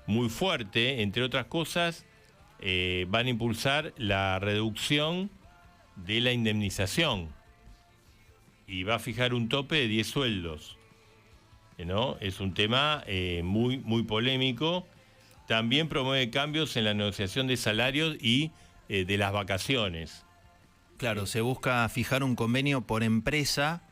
muy fuerte, entre otras cosas, van a impulsar la reducción de la indemnización y va a fijar un tope de 10 sueldos, ¿no? Es un tema muy polémico. También promueve cambios en la negociación de salarios y de las vacaciones. Claro, se busca fijar un convenio por empresa,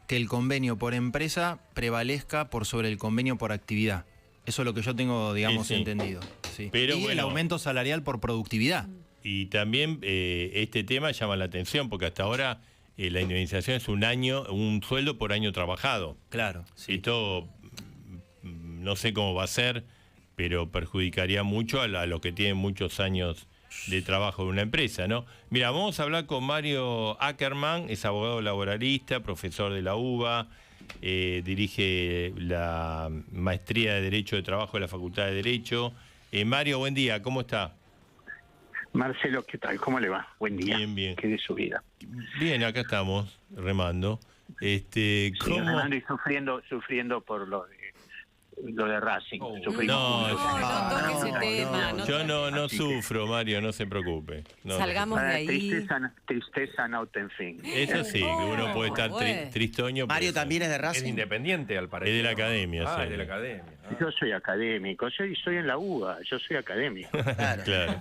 que el convenio por empresa prevalezca por sobre el convenio por actividad. Eso es lo que yo tengo, digamos, Sí. entendido. Sí. Pero y el bueno, aumento salarial por productividad. Y también este tema llama la atención porque hasta ahora la indemnización es un sueldo por año trabajado. Claro, sí. Esto no sé cómo va a ser, pero perjudicaría mucho a los que tienen muchos años de trabajo de una empresa, ¿no? Mira, vamos a hablar con Mario Ackerman, es abogado laboralista, profesor de la UBA, dirige la maestría de Derecho de Trabajo de la Facultad de Derecho. Mario, buen día, ¿cómo está? Marcelo, ¿qué tal? ¿Cómo le va? Buen día. Bien. ¿Qué de su vida? Bien, acá estamos, remando. Sí, ¿Cómo? remando y sufriendo por lo de Racing. No, toque ese tema. Yo no sufro, Mario, no se preocupe. Salgamos de ahí. Tristeza no ten fin. Eso sí, que uno puede estar tristoño. Mario también es de Es Racing. independiente, al parecer. Es de la academia, sí. Es de la academia. Yo soy académico, soy en la UBA, yo soy académico. Claro.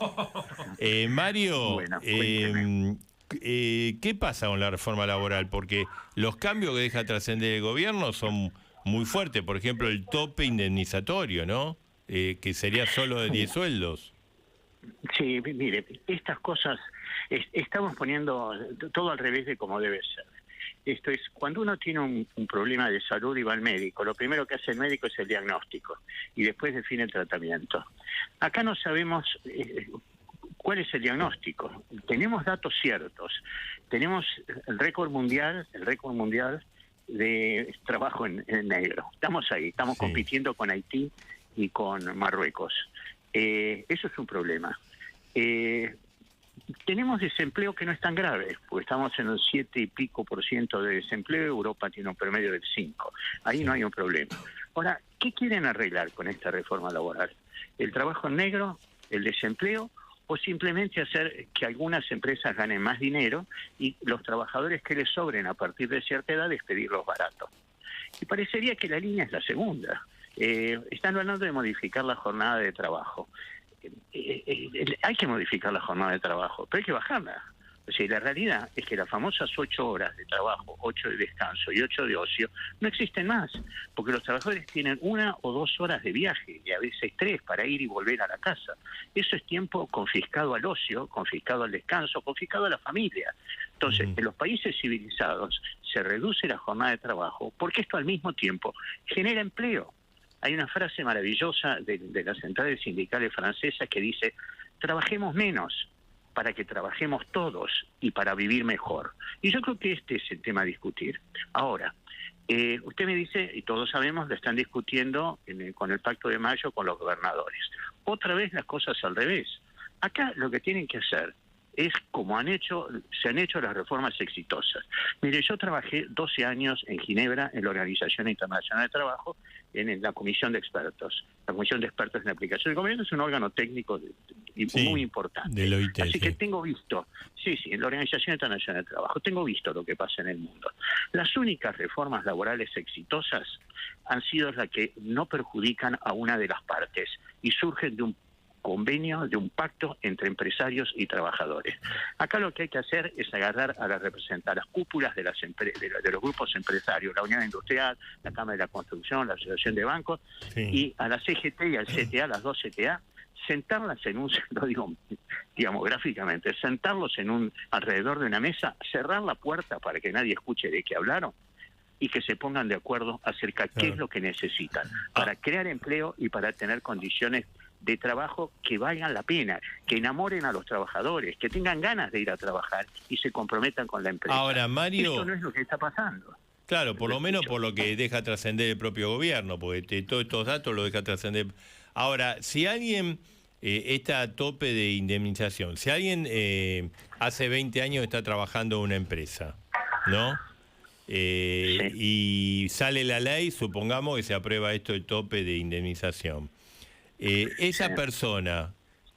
Mario, Bueno, cuénteme. ¿Qué pasa con la reforma laboral? Porque los cambios que deja trascender el gobierno son muy fuertes. Por ejemplo, el tope indemnizatorio, ¿no? Que sería solo de 10 sueldos. Sí, mire, estas cosas, estamos poniendo todo al revés de como debe ser. Esto es, cuando uno tiene un problema de salud y va al médico, lo primero que hace el médico es el diagnóstico y después define el tratamiento. Acá no sabemos cuál es el diagnóstico. Tenemos datos ciertos. Tenemos el récord mundial de trabajo en negro. Estamos ahí, estamos compitiendo con Haití y con Marruecos. Eso es un problema. Tenemos desempleo que no es tan grave, porque estamos en un 7 y pico % de desempleo, Europa tiene un promedio del 5. Ahí no hay un problema. Ahora, ¿qué quieren arreglar con esta reforma laboral? ¿El trabajo en negro, el desempleo, o simplemente hacer que algunas empresas ganen más dinero y los trabajadores que les sobren a partir de cierta edad despedirlos baratos? Y parecería que la línea es la segunda. Están hablando de modificar la jornada de trabajo. Hay que modificar la jornada de trabajo, pero hay que bajarla. O sea, la realidad es que las famosas 8 horas de trabajo, 8 de descanso y 8 de ocio, no existen más, porque los trabajadores tienen 1 o 2 horas de viaje, y a veces 3 para ir y volver a la casa. Eso es tiempo confiscado al ocio, confiscado al descanso, confiscado a la familia. Entonces, en los países civilizados se reduce la jornada de trabajo, porque esto al mismo tiempo genera empleo. Hay una frase maravillosa de las centrales sindicales francesas que dice: trabajemos menos para que trabajemos todos y para vivir mejor. Y yo creo que este es el tema a discutir. Ahora, usted me dice, y todos sabemos, lo están discutiendo con el Pacto de Mayo con los gobernadores. Otra vez las cosas al revés. Acá lo que tienen que hacer es como se han hecho las reformas exitosas. Mire, yo trabajé 12 años en Ginebra, en la Organización Internacional de Trabajo, en la Comisión de Expertos. La Comisión de Expertos en la Aplicación del Convenio es un órgano técnico muy importante. Del OIT, así que tengo visto, en la Organización Internacional de Trabajo, tengo visto lo que pasa en el mundo. Las únicas reformas laborales exitosas han sido las que no perjudican a una de las partes y surgen de un convenio, de un pacto entre empresarios y trabajadores. Acá lo que hay que hacer es agarrar a las cúpulas de los grupos empresarios, la Unión Industrial, la Cámara de la Construcción, la Asociación de Bancos, y a la CGT y al CTA, las dos CTA, sentarlas lo digo, digamos, gráficamente, sentarlos alrededor de una mesa, cerrar la puerta para que nadie escuche de qué hablaron, y que se pongan de acuerdo acerca de qué es lo que necesitan para crear empleo y para tener condiciones de trabajo que valgan la pena, que enamoren a los trabajadores, que tengan ganas de ir a trabajar y se comprometan con la empresa. Ahora, Mario, esto no es lo que está pasando. Claro, por lo menos por lo que deja trascender el propio gobierno, porque todos estos datos lo deja trascender. Ahora, si alguien está a tope de indemnización, si alguien hace 20 años está trabajando en una empresa, ¿no? Y sale la ley, supongamos que se aprueba esto, el tope de indemnización. Esa persona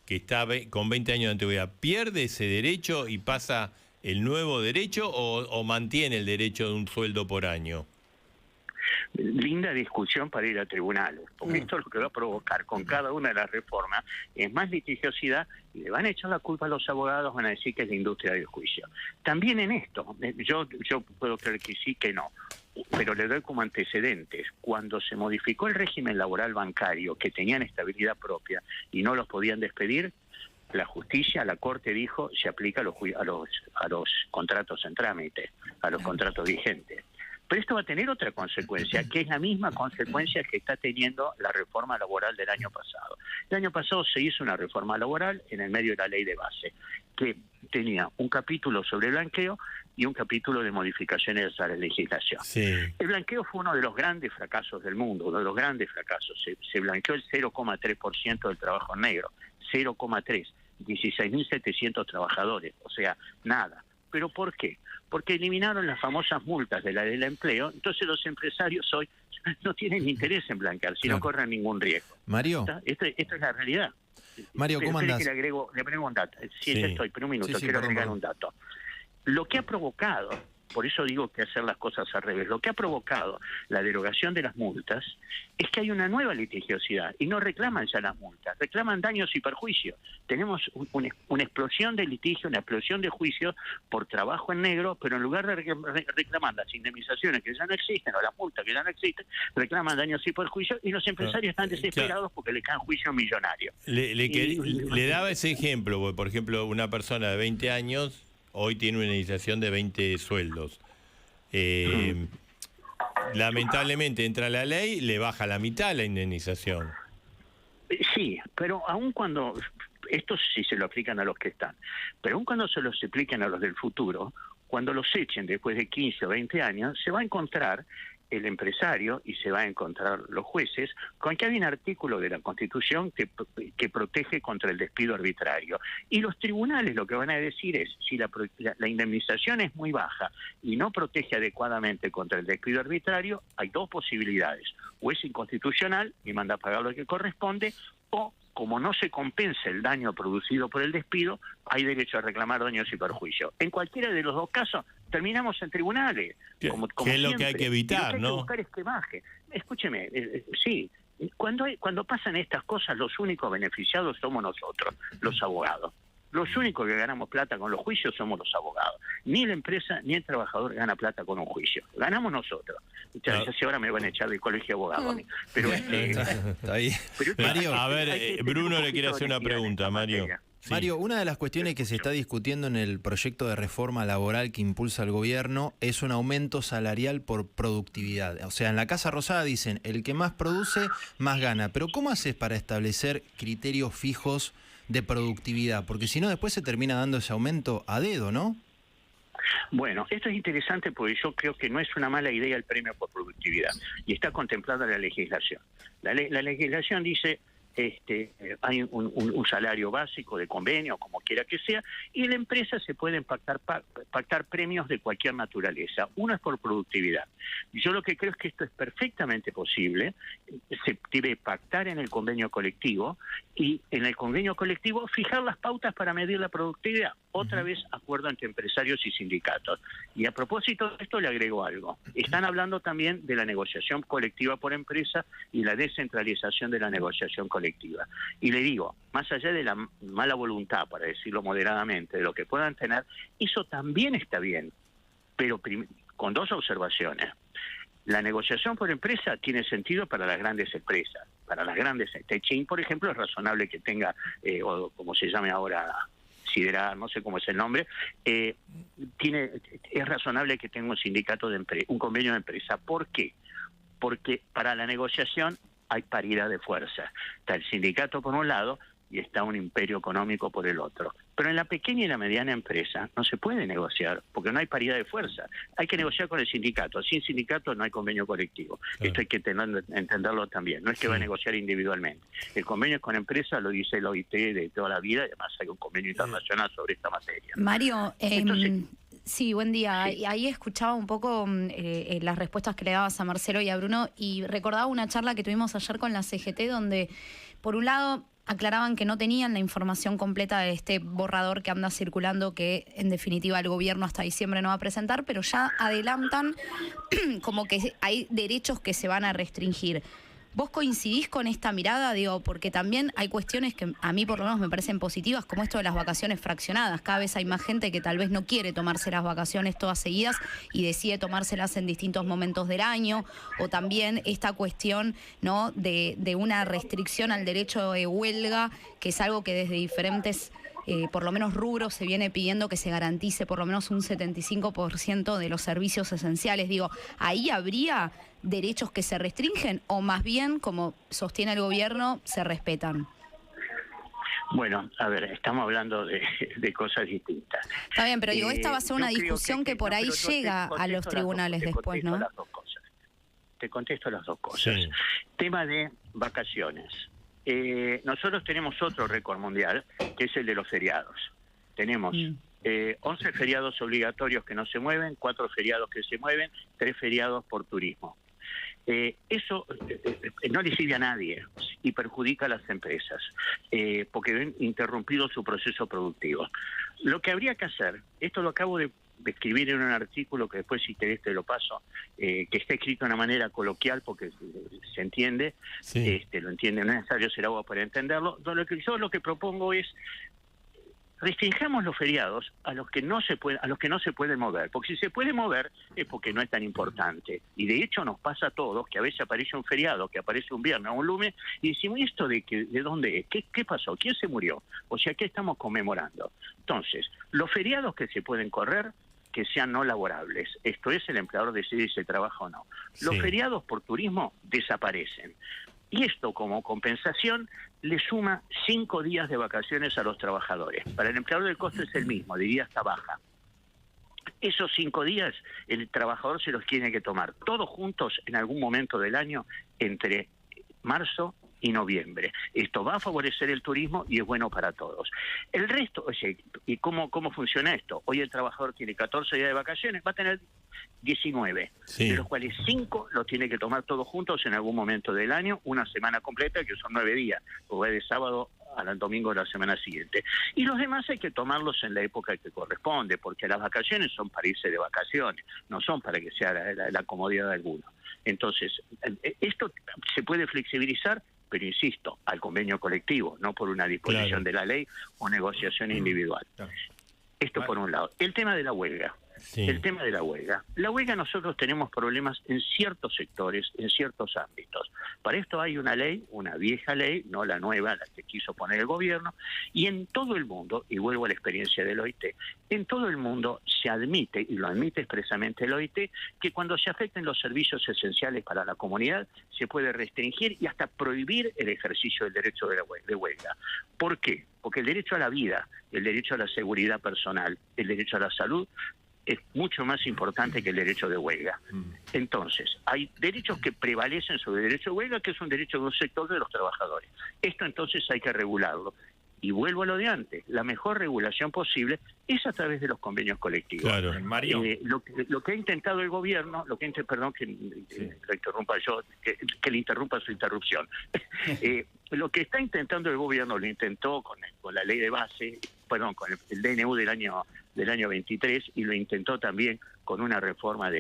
que está con 20 años de antigüedad, ¿pierde ese derecho y pasa el nuevo derecho o mantiene el derecho de un sueldo por año? Linda discusión para ir a tribunales, porque esto lo que va a provocar con cada una de las reformas es más litigiosidad y le van a echar la culpa a los abogados, van a decir que es la industria del juicio. También en esto, yo puedo creer que sí, que no, pero le doy como antecedentes. Cuando se modificó el régimen laboral bancario, que tenían estabilidad propia y no los podían despedir, la justicia, la Corte dijo, se aplica a los contratos en trámite, a los contratos vigentes. Pero esto va a tener otra consecuencia, que es la misma consecuencia que está teniendo la reforma laboral del año pasado. El año pasado se hizo una reforma laboral en el medio de la ley de base, que tenía un capítulo sobre blanqueo y un capítulo de modificaciones a la legislación. Sí. El blanqueo fue uno de los grandes fracasos del mundo, uno de los grandes fracasos. Se blanqueó el 0,3% del trabajo negro, 0,3%, 16.700 trabajadores, o sea, nada. ¿Pero por qué? Porque eliminaron las famosas multas de la ley del empleo, entonces los empresarios hoy no tienen interés en blanquear, si no corren ningún riesgo. Mario. Esto es la realidad. Mario, ¿cómo andás? Que le agrego un dato. Sí, ya estoy, pero un minuto, quiero agregar un dato. Lo que ha provocado, por eso digo que hacer las cosas al revés, lo que ha provocado la derogación de las multas es que hay una nueva litigiosidad y no reclaman ya las multas, reclaman daños y perjuicios. Tenemos una explosión de litigio, una explosión de juicios por trabajo en negro, pero en lugar de reclamar las indemnizaciones que ya no existen o las multas que ya no existen, reclaman daños y perjuicios y los empresarios están desesperados porque le caen juicios millonarios. Le daba ese ejemplo, porque, por ejemplo, una persona de 20 años hoy tiene una indemnización de 20 sueldos. Lamentablemente entra la ley, le baja la mitad la indemnización. Sí, pero aun cuando, esto sí se lo aplican a los que están, pero aun cuando se los apliquen a los del futuro, cuando los echen después de 15 o 20 años, se va a encontrar el empresario y se va a encontrar los jueces con que hay un artículo de la Constitución que protege contra el despido arbitrario. Y los tribunales lo que van a decir es, si la indemnización es muy baja y no protege adecuadamente contra el despido arbitrario, hay dos posibilidades. O es inconstitucional y manda a pagar lo que corresponde, o como no se compensa el daño producido por el despido, hay derecho a reclamar daños y perjuicios. En cualquiera de los dos casos, terminamos en tribunales. Que es lo que hay que evitar, ¿no? Lo que hay que buscar es que baje. Escúcheme, sí, cuando pasan estas cosas, los únicos beneficiados somos nosotros, los abogados. Los únicos que ganamos plata con los juicios somos los abogados. Ni la empresa ni el trabajador gana plata con un juicio. Ganamos nosotros. Ya sé, ahora me van a echar del colegio de abogados a mí. Pero está ahí. Mario, a ver, Bruno le quiere hacer una pregunta, Mario. Sí. Mario, una de las cuestiones que se está discutiendo en el proyecto de reforma laboral que impulsa el gobierno es un aumento salarial por productividad. O sea, en la Casa Rosada dicen, el que más produce, más gana. Pero ¿cómo haces para establecer criterios fijos de productividad? Porque si no, después se termina dando ese aumento a dedo, ¿no? Bueno, esto es interesante porque yo creo que no es una mala idea el premio por productividad y está contemplada en la legislación. La legislación dice hay un salario básico de convenio, como quiera que sea, y en la empresa se pueden pactar premios de cualquier naturaleza. Uno es por productividad. Yo lo que creo es que esto es perfectamente posible, se debe pactar en el convenio colectivo y en el convenio colectivo fijar las pautas para medir la productividad. Otra vez acuerdo entre empresarios y sindicatos. Y a propósito de esto le agrego algo. Están hablando también de la negociación colectiva por empresa y la descentralización de la negociación colectiva. Y le digo, más allá de la mala voluntad, para decirlo moderadamente, de lo que puedan tener, eso también está bien, pero con dos observaciones. La negociación por empresa tiene sentido para las grandes empresas. Para las grandes, Techin, por ejemplo, es razonable que tenga, o como se llame ahora, Siderar, no sé cómo es el nombre, es razonable que tenga un sindicato un convenio de empresa. ¿Por qué? Porque para la negociación hay paridad de fuerza. Está el sindicato por un lado y está un imperio económico por el otro. Pero en la pequeña y la mediana empresa no se puede negociar porque no hay paridad de fuerza. Hay que negociar con el sindicato. Sin sindicato no hay convenio colectivo. Claro. Esto hay que entenderlo también. No es que va a negociar individualmente. El convenio con empresa lo dice el OIT de toda la vida y además hay un convenio internacional sobre esta materia. Mario, entonces, Sí, buen día. Sí. Ahí escuchaba un poco las respuestas que le dabas a Marcelo y a Bruno y recordaba una charla que tuvimos ayer con la CGT donde, por un lado, aclaraban que no tenían la información completa de este borrador que anda circulando, que en definitiva el gobierno hasta diciembre no va a presentar, pero ya adelantan como que hay derechos que se van a restringir. ¿Vos coincidís con esta mirada? Digo, porque también hay cuestiones que a mí por lo menos me parecen positivas, como esto de las vacaciones fraccionadas. Cada vez hay más gente que tal vez no quiere tomarse las vacaciones todas seguidas y decide tomárselas en distintos momentos del año. O también esta cuestión, ¿no?, de una restricción al derecho de huelga, que es algo que desde diferentes por lo menos rubros se viene pidiendo que se garantice por lo menos un 75% de los servicios esenciales. Digo, ¿ahí habría derechos que se restringen o más bien, como sostiene el gobierno, se respetan? Bueno, a ver, estamos hablando de cosas distintas. Está bien, pero digo, esta va a ser una Yo creo discusión que por no, ahí pero yo llega te a los contesto tribunales te después, contesto ¿no? las dos cosas. Te contesto las dos cosas. Sí. Tema de vacaciones. Nosotros tenemos otro récord mundial, que es el de los feriados. Tenemos 11 feriados obligatorios que no se mueven, 4 feriados que se mueven, 3 feriados por turismo. Eso no le sirve a nadie y perjudica a las empresas porque ven interrumpido su proceso productivo. Lo que habría que hacer, esto lo acabo de escribir en un artículo que después si querés te lo paso, que está escrito de una manera coloquial porque se entiende, Sí. lo entiende, no es necesario ser agua para entenderlo. Yo lo que propongo es restringamos los feriados a los que no se pueden mover, porque si se puede mover es porque no es tan importante. Y de hecho nos pasa a todos que a veces aparece un feriado, que aparece un viernes o un lunes, y decimos, ¿y esto de dónde es? ¿Qué pasó? ¿Quién se murió? O sea, ¿qué estamos conmemorando? Entonces, los feriados que se pueden correr, que sean no laborables. Esto es, el empleador decide si se trabaja o no. Los Sí. feriados por turismo desaparecen. Y esto, como compensación, le suma 5 días de vacaciones a los trabajadores. Para el empleador el costo es el mismo, diría hasta baja. Esos 5 días el trabajador se los tiene que tomar todos juntos en algún momento del año entre marzo y noviembre. Esto va a favorecer el turismo y es bueno para todos. El resto, oye, ¿y cómo funciona esto? Hoy el trabajador tiene 14 días de vacaciones, va a tener 19, Sí. de los cuales 5 los tiene que tomar todos juntos en algún momento del año, una semana completa, que son 9 días, o va de sábado al domingo de la semana siguiente. Y los demás hay que tomarlos en la época que corresponde, porque las vacaciones son para irse de vacaciones, no son para que sea la comodidad de alguno. Entonces, esto se puede flexibilizar, pero insisto, al convenio colectivo, no por una disposición Claro. de la ley o negociación individual. Claro. Esto por un lado. El tema de la huelga. Sí. El tema de la huelga. La huelga, nosotros tenemos problemas en ciertos sectores, en ciertos ámbitos. Para esto hay una ley, una vieja ley, no la nueva, la que quiso poner el gobierno, y en todo el mundo, y vuelvo a la experiencia del OIT, en todo el mundo se admite, y lo admite expresamente el OIT, que cuando se afecten los servicios esenciales para la comunidad, se puede restringir y hasta prohibir el ejercicio del derecho de huelga. ¿Por qué? Porque el derecho a la vida, el derecho a la seguridad personal, el derecho a la salud, es mucho más importante que el derecho de huelga. Entonces, hay derechos que prevalecen sobre el derecho de huelga, que es un derecho de un sector de los trabajadores. Esto entonces hay que regularlo. Y vuelvo a lo de antes, la mejor regulación posible es a través de los convenios colectivos. Claro. Mario. Lo que ha intentado el gobierno, perdón que lo interrumpa yo, que le interrumpa su interrupción. Lo que está intentando el gobierno, lo intentó con la ley de base, con el DNU del año 23, y lo intentó también con una reforma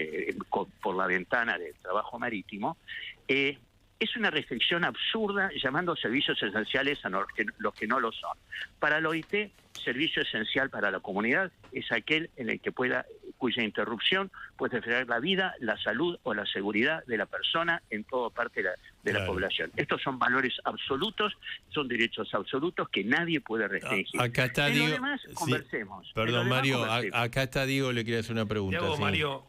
por la ventana del trabajo marítimo. Es una restricción absurda llamando servicios esenciales a los que no lo son. Para el OIT, servicio esencial para la comunidad es aquel en el que cuya interrupción puede frenar la vida, la salud o la seguridad de la persona en toda parte de la población. Estos son valores absolutos, son derechos absolutos que nadie puede restringir. Acá está En Diego. lo demás, Sí. conversemos. Perdón, Mario, conversemos. acá está Diego, le quería hacer una pregunta. Te hago, sí. Mario,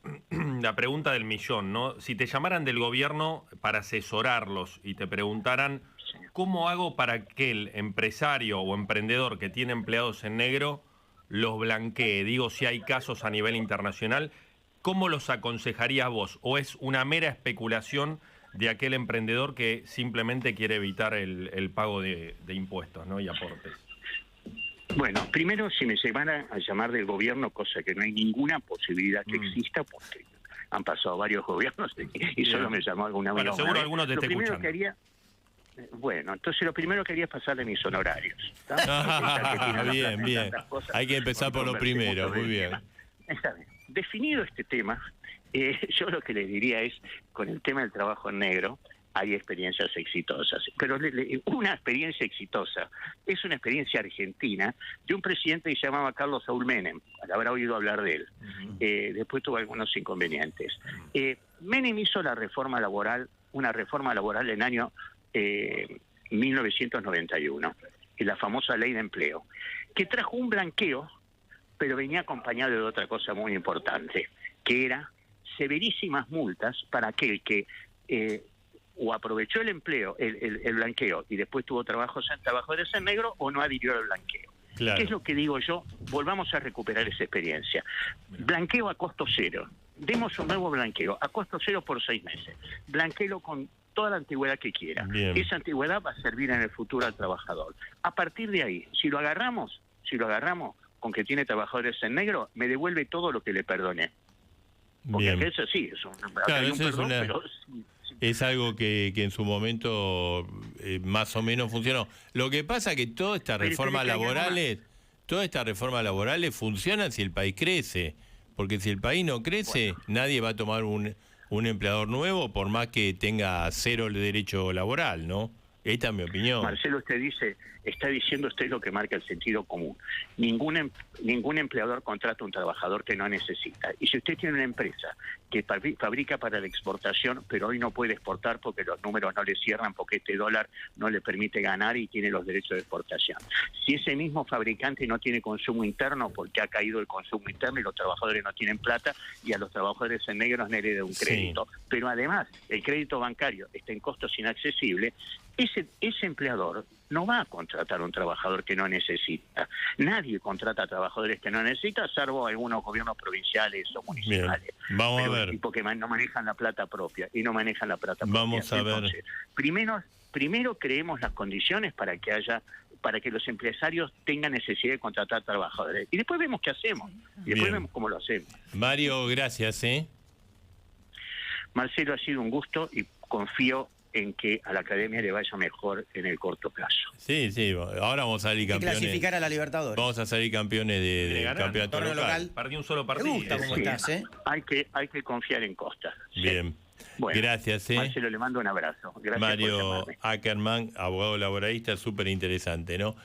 la pregunta del millón, ¿no? Si te llamaran del gobierno para asesorarlos y te preguntaran ¿cómo hago para que el empresario o emprendedor que tiene empleados en negro los blanquee? Digo, si hay casos a nivel internacional, ¿cómo los aconsejarías vos? ¿O es una mera especulación de aquel emprendedor que simplemente quiere evitar el pago de impuestos, ¿no?, y aportes? Bueno, primero, si me llevaran a llamar del gobierno, cosa que no hay ninguna posibilidad que exista, porque han pasado varios gobiernos y solo me llamó alguna vez. Bueno, seguro alguno te está escuchando. Bueno, entonces lo primero que haría es pasarle mis honorarios. Bien, bien. Hay que empezar por lo primero, muy bien. Está bien. Definido este tema, yo lo que les diría es, con el tema del trabajo en negro, hay experiencias exitosas, pero una experiencia exitosa es una experiencia argentina de un presidente que se llamaba Carlos Saúl Menem, habrá oído hablar de él. Después tuvo algunos inconvenientes. Menem hizo una reforma laboral en el año 1991, la famosa ley de empleo, que trajo un blanqueo, pero venía acompañado de otra cosa muy importante, que era severísimas multas para aquel que o aprovechó el empleo, el blanqueo, y después tuvo trabajadores en negro, o no adhirió al blanqueo. Claro. ¿Qué es lo que digo yo? Volvamos a recuperar esa experiencia. Blanqueo a costo cero. Demos un nuevo blanqueo a costo cero por 6 meses. Blanqueo con toda la antigüedad que quiera. Bien. Esa antigüedad va a servir en el futuro al trabajador. A partir de ahí, si lo agarramos con que tiene trabajadores en negro, me devuelve todo lo que le perdoné. Porque Bien. eso sí, es un, Claro, hay un eso es perdón, una- pero Es algo que en su momento más o menos funcionó. Lo que pasa es que todas estas Pero reformas tiene que haber laborales funcionan si el país crece. Porque si el país no crece, nadie va a tomar un empleador nuevo por más que tenga cero el derecho laboral, ¿no? Esta es mi opinión. Marcelo, está diciendo usted lo que marca el sentido común. Ningún empleador contrata a un trabajador que no necesita. Y si usted tiene una empresa que fabrica para la exportación, pero hoy no puede exportar porque los números no le cierran, porque este dólar no le permite ganar y tiene los derechos de exportación. Si ese mismo fabricante no tiene consumo interno porque ha caído el consumo interno y los trabajadores no tienen plata, y a los trabajadores en negro no hereda un crédito, pero además el crédito bancario está en costos inaccesibles, ese empleador no va a contratar a un trabajador que no necesita. Nadie contrata a trabajadores que no necesita, salvo algunos gobiernos provinciales o municipales. Bien. Vamos a ver. Porque no manejan la plata propia y no manejan la plata Vamos propia. a ver. Entonces, primero creemos las condiciones para que los empresarios tengan necesidad de contratar trabajadores. Y después vemos qué hacemos. Y después Bien. vemos cómo lo hacemos. Mario, gracias, Marcelo, ha sido un gusto y confío en que a la academia le vaya mejor en el corto plazo. Sí, ahora vamos a salir Hay que campeones. clasificar a la Libertadores. Vamos a salir campeones de ganar, campeonato torneo local. local. Perdí un solo Me partido. gusta cómo Sí. estás, ¿eh? Hay que confiar en Costa. Sí. Bien. Bueno, Gracias, Marcelo, le mando un abrazo. Gracias por Mario llamarme. Ackerman, abogado laboralista, súper interesante, ¿no?